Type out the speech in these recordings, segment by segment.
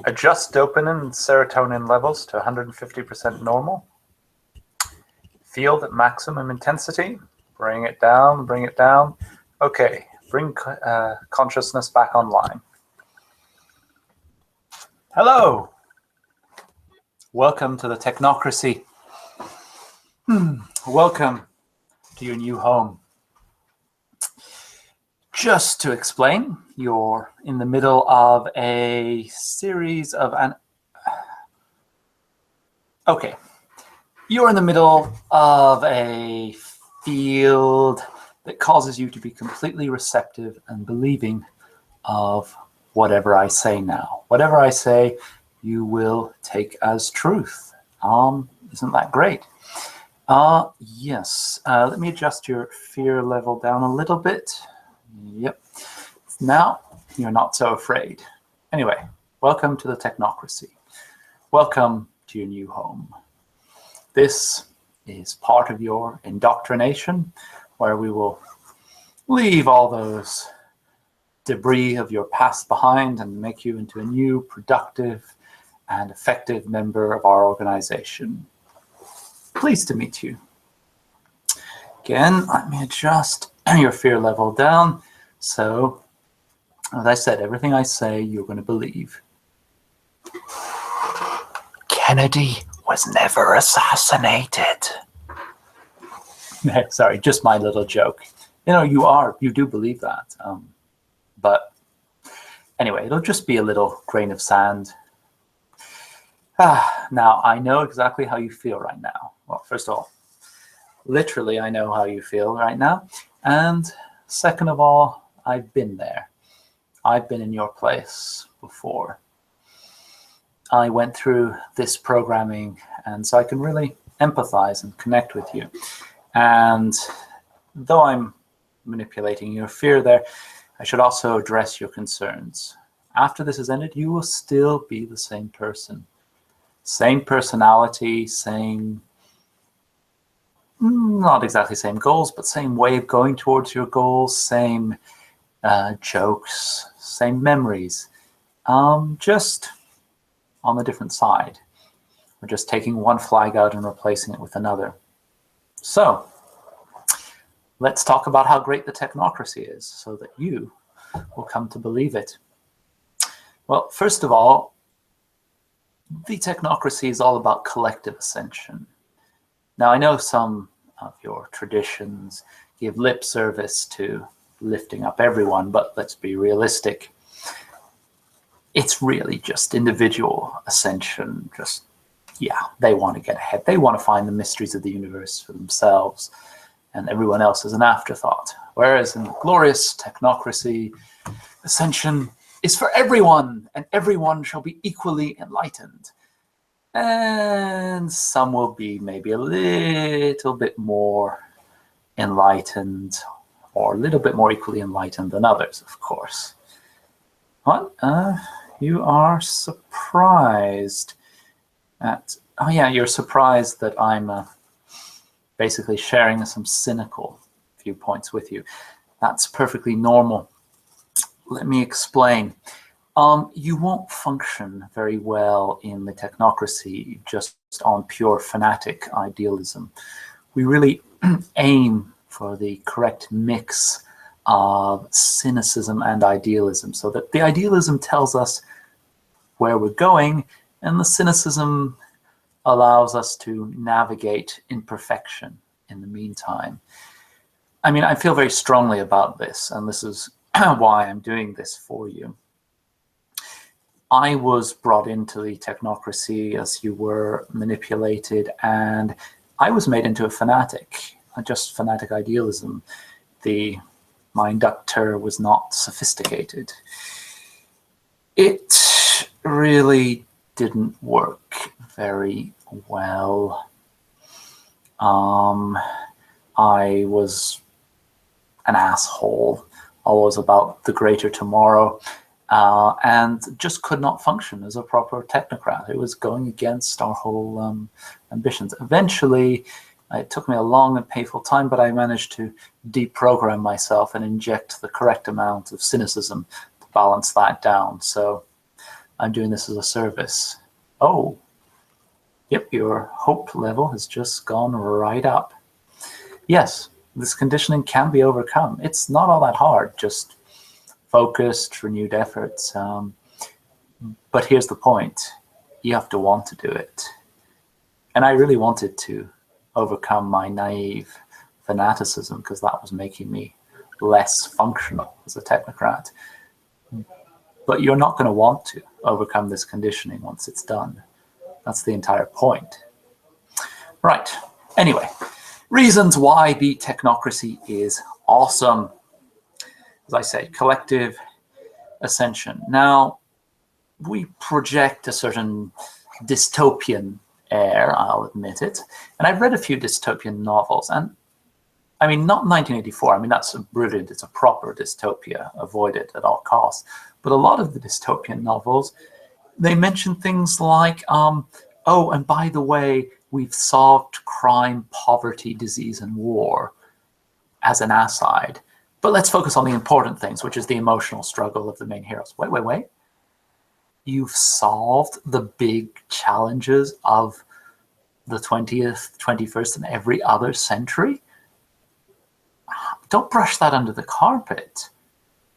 Adjust dopamine and serotonin levels to 150% normal. Field at maximum intensity. Bring it down, bring it down. Okay, bring consciousness back online. Hello. Welcome to the Technocracy. Welcome to your new home. Just to explain, you're in the middle of a series of you're in the middle of a field that causes you to be completely receptive and believing of whatever I say now. Whatever I say, you will take as truth. Isn't that great? Yes. Let me adjust your fear level down a little bit. Yep. Now you're not so afraid. Anyway, welcome to the Technocracy. Welcome to your new home. This is part of your indoctrination, where we will leave all those debris of your past behind and make you into a new, productive, and effective member of our organization. Pleased to meet you. Again, let me adjust your fear level down. So, as I said, everything I say, you're going to believe. Kennedy was never assassinated. Sorry, just my little joke. You know, you do believe that. But anyway, it'll just be a little grain of sand. Now, I know exactly how you feel right now. Well, first of all, literally, I know how you feel right now. And second of all, I've been there. I've been in your place before. I went through this programming, and so I can really empathize and connect with you. And though I'm manipulating your fear there, I should also address your concerns. After this is ended, you will still be the same person. Same personality, same, not exactly same goals, but same way of going towards your goals, same jokes, same memories, just on a different side. We're just taking one flag out and replacing it with another. So, let's talk about how great the Technocracy is so that you will come to believe it. Well, first of all, the Technocracy is all about collective ascension. Now, I know some of your traditions give lip service to lifting up everyone, but let's be realistic. It's really just individual ascension. Just, yeah, they want to get ahead. They want to find the mysteries of the universe for themselves, and everyone else is an afterthought. Whereas in the glorious Technocracy, ascension is for everyone, and everyone shall be equally enlightened. And some will be maybe a little bit more enlightened, or a little bit more equally enlightened than others, of course. What? You are surprised at... Oh yeah, you're surprised that I'm basically sharing some cynical viewpoints with you. That's perfectly normal. Let me explain. You won't function very well in the Technocracy just on pure fanatic idealism. We really aim for the correct mix of cynicism and idealism, so that the idealism tells us where we're going, and the cynicism allows us to navigate imperfection in the meantime. I mean, I feel very strongly about this, and this is why I'm doing this for you. I was brought into the Technocracy as you were manipulated, and I was made into a fanatic, just fanatic idealism. My inductor was not sophisticated. It really didn't work very well. I was an asshole, always about the greater tomorrow, and just could not function as a proper technocrat. It was going against our whole ambitions. Eventually, it took me a long and painful time, but I managed to deprogram myself and inject the correct amount of cynicism to balance that down. So I'm doing this as a service. Oh, yep, your hope level has just gone right up. Yes, this conditioning can be overcome. It's not all that hard, just focused, renewed efforts. But here's the point. You have to want to do it. And I really wanted to overcome my naive fanaticism because that was making me less functional as a technocrat. But you're not going to want to overcome this conditioning once it's done. That's the entire point. Right. Anyway, reasons why the technocracy is awesome. As I say, collective ascension. Now, we project a certain dystopian air, I'll admit it. And I've read a few dystopian novels, and I mean, not 1984. I mean, that's brilliant. It's a proper dystopia. Avoid it at all costs. But a lot of the dystopian novels, they mention things like, oh, and by the way, we've solved crime, poverty, disease, and war as an aside. But let's focus on the important things, which is the emotional struggle of the main heroes. Wait. You've solved the big challenges of the 20th, 21st, and every other century? Don't brush that under the carpet.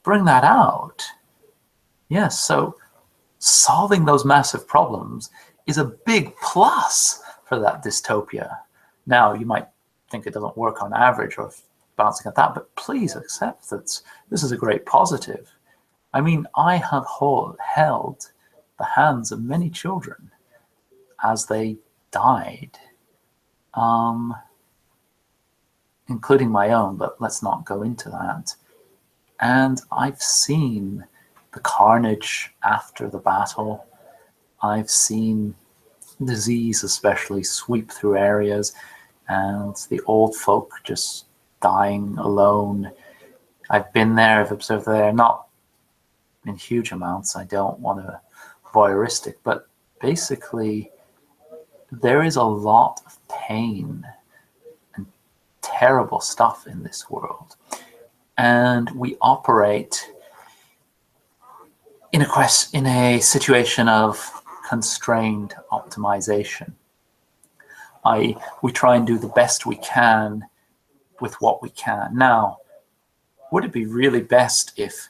Bring that out. Yes, so solving those massive problems is a big plus for that dystopia. Now, you might think it doesn't work on average or bouncing at that, but please accept that this is a great positive. I mean, I have held the hands of many children as they died, including my own, but let's not go into that. And I've seen the carnage after the battle. I've seen disease especially sweep through areas and the old folk just dying alone. I've been there, I've observed there, not in huge amounts. I don't want to voyeuristic, but basically there is a lot of pain and terrible stuff in this world. And we operate in a situation of constrained optimization. We try and do the best we can with what we can. Now, would it be really best if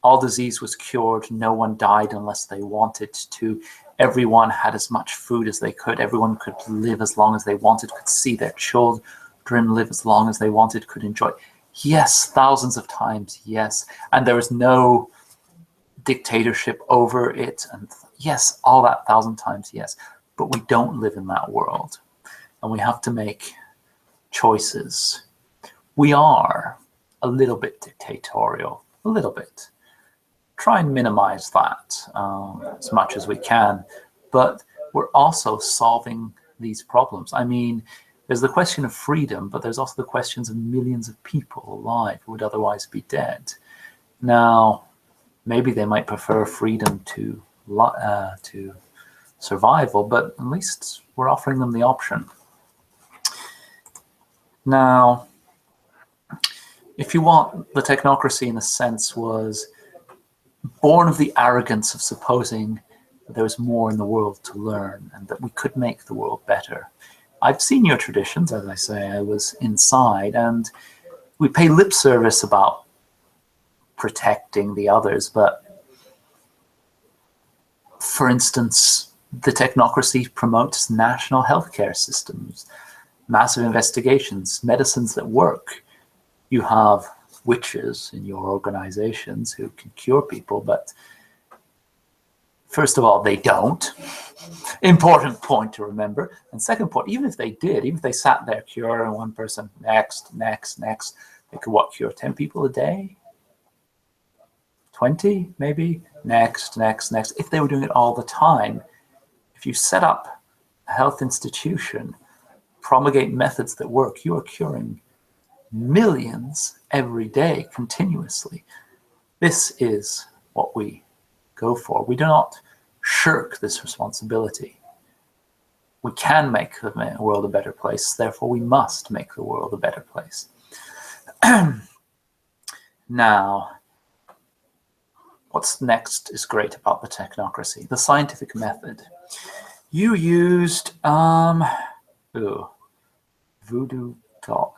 all disease was cured, no one died unless they wanted to, everyone had as much food as they could, everyone could live as long as they wanted, could see their children live as long as they wanted, could enjoy? Yes, thousands of times, yes. And there was no dictatorship over it, and yes, all that 1,000 times, yes. But we don't live in that world, and we have to make choices. We are a little bit dictatorial, a little bit. Try and minimize that as much as we can, but we're also solving these problems. I mean, there's the question of freedom, but there's also the questions of millions of people alive who would otherwise be dead. Now, maybe they might prefer freedom to survival, but at least we're offering them the option. Now, if you want, the technocracy in a sense was born of the arrogance of supposing that there was more in the world to learn and that we could make the world better. I've seen your traditions, as I say, I was inside, and we pay lip service about protecting the others, but for instance, the technocracy promotes national healthcare systems, massive investigations, medicines that work. You have witches in your organizations who can cure people, but first of all, they don't. Important point to remember. And second point, even if they did, even if they sat there curing one person, next, they could what, cure 10 people a day? 20 maybe? Next. If they were doing it all the time, if you set up a health institution, promulgate methods that work, you are curing millions every day, continuously. This is what we go for. We do not shirk this responsibility. We can make the world a better place, therefore we must make the world a better place. Now, What's next is great about the technocracy, the scientific method. You used voodoo doll.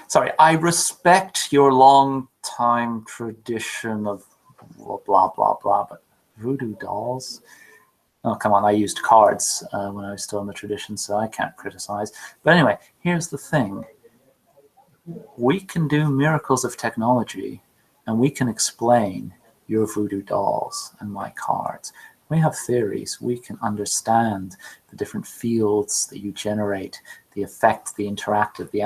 Sorry, I respect your long time tradition of blah blah blah, but voodoo dolls. Oh, come on, I used cards when I was still in the tradition, so I can't criticize. But anyway, here's the thing. We can do miracles of technology, and we can explain your voodoo dolls and my cards. We have theories. We can understand the different fields that you generate, the effect, the interactive, the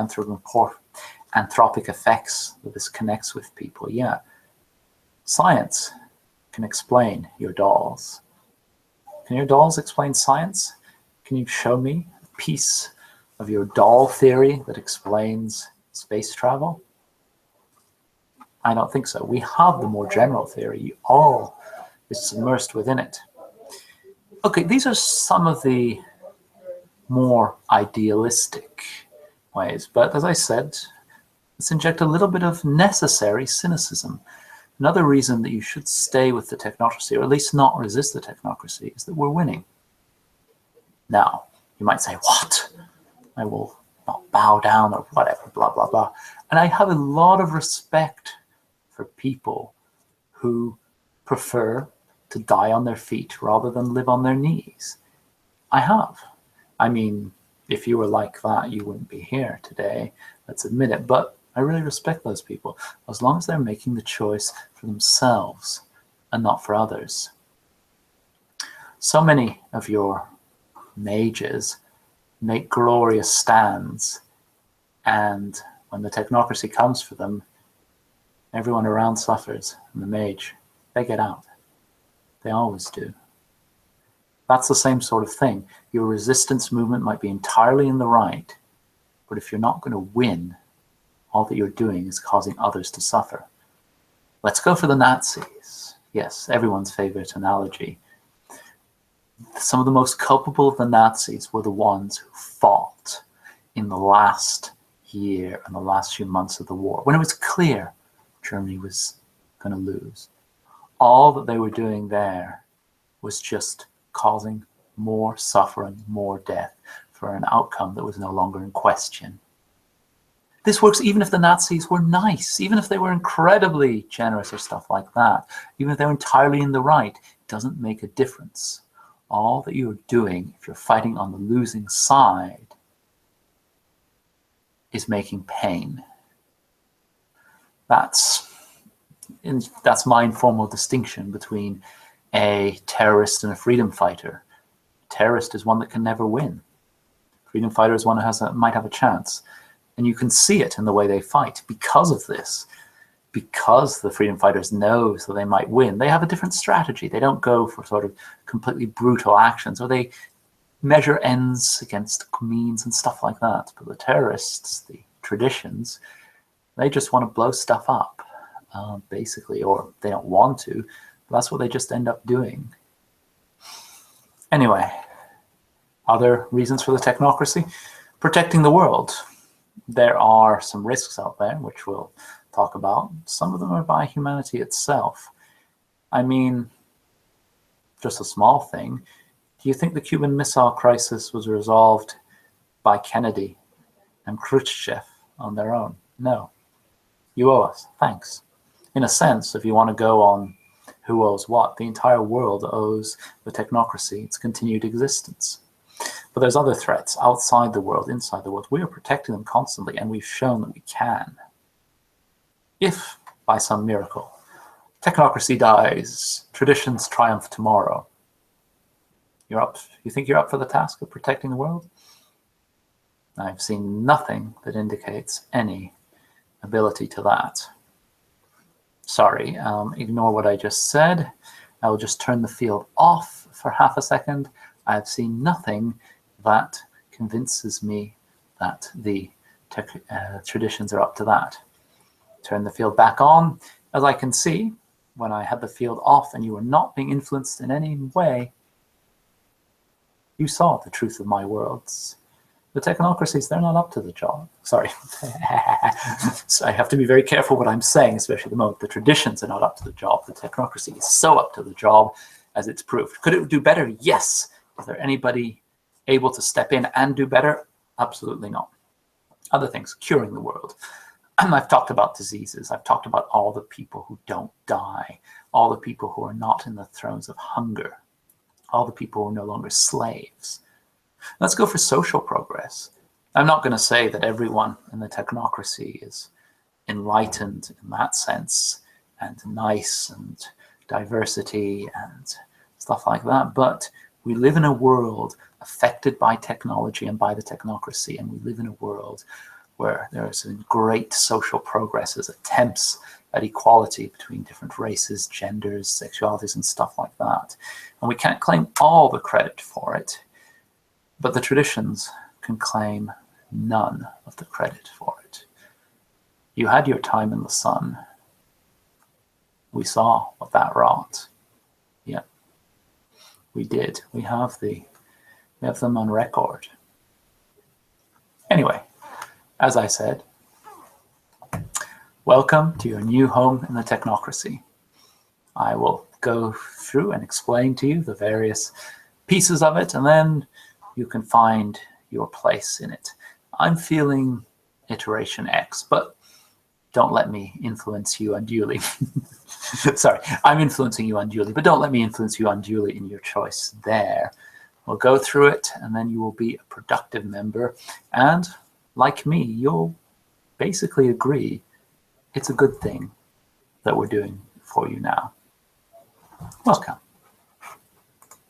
anthropic effects that this connects with people. Yeah, science can explain your dolls. Can your dolls explain science? Can you show me a piece of your doll theory that explains space travel? I don't think so. We have the more general theory. All is submersed within it. Okay, these are some of the more idealistic ways, but as I said, let's inject a little bit of necessary cynicism. Another reason that you should stay with the technocracy, or at least not resist the technocracy, is that we're winning. Now, you might say, what? I will not bow down or whatever, blah, blah, blah. And I have a lot of respect for people who prefer to die on their feet rather than live on their knees. I have. I mean, if you were like that, you wouldn't be here today. Let's admit it. But I really respect those people, as long as they're making the choice for themselves and not for others. So many of your mages make glorious stands, and when the technocracy comes for them, everyone around suffers, and the mage, they get out. They always do. That's the same sort of thing. Your resistance movement might be entirely in the right, but if you're not going to win, all that you're doing is causing others to suffer. Let's go for the Nazis. Yes, everyone's favorite analogy. Some of the most culpable of the Nazis were the ones who fought in the last year and the last few months of the war, when it was clear Germany was going to lose. All that they were doing there was just causing more suffering, more death for an outcome that was no longer in question. This works even if the Nazis were nice, even if they were incredibly generous or stuff like that, even if they were entirely in the right, it doesn't make a difference. All that you're doing, if you're fighting on the losing side, is making pain. That's my informal distinction between a terrorist and a freedom fighter. A terrorist is one that can never win. Freedom fighter is one who might have a chance. And you can see it in the way they fight because of this. Because the freedom fighters know that they might win, they have a different strategy. They don't go for sort of completely brutal actions, or they measure ends against means and stuff like that. But the terrorists, the traditions, they just want to blow stuff up, basically, or they don't want to. But that's what they just end up doing. Anyway, other reasons for the technocracy? Protecting the world. There are some risks out there, which we'll talk about. Some of them are by humanity itself. I mean, just a small thing. Do you think the Cuban Missile Crisis was resolved by Kennedy and Khrushchev on their own? No. You owe us. Thanks. In a sense, if you want to go on who owes what, the entire world owes the technocracy its continued existence. But there's other threats outside the world, inside the world. We are protecting them constantly, and we've shown that we can. If, by some miracle, technocracy dies, traditions triumph tomorrow, you think you're up for the task of protecting the world? I've seen nothing that indicates any ability to that. Sorry, ignore what I just said. I will just turn the field off for half a second. I've seen nothing that convinces me that the traditions are up to that. Turn the field back on. As I can see, when I had the field off and you were not being influenced in any way, you saw the truth of my words. The technocracies, they're not up to the job. Sorry. So I have to be very careful what I'm saying, especially at the moment. The traditions are not up to the job. The technocracy is so up to the job, as it's proved. Could it do better? Yes. Is there anybody able to step in and do better? Absolutely not. Other things, curing the world. I've talked about diseases. I've talked about all the people who don't die, all the people who are not in the throes of hunger, all the people who are no longer slaves. Let's go for social progress. I'm not going to say that everyone in the technocracy is enlightened in that sense, and nice, and diversity, and stuff like that, but we live in a world affected by technology and by the technocracy, and we live in a world where there is great social progress as attempts at equality between different races, genders, sexualities, and stuff like that. And we can't claim all the credit for it, but the traditions can claim none of the credit for it. You had your time in the sun. We saw what that wrought. Yeah, we did. We have them on record. Anyway, as I said, welcome to your new home in the technocracy. I will go through and explain to you the various pieces of it, and then you can find your place in it. I'm feeling iteration X, but don't let me influence you unduly. Sorry, I'm influencing you unduly, but don't let me influence you unduly in your choice there. We'll go through it, and then you will be a productive member. And like me, you'll basically agree it's a good thing that we're doing for you now. Welcome.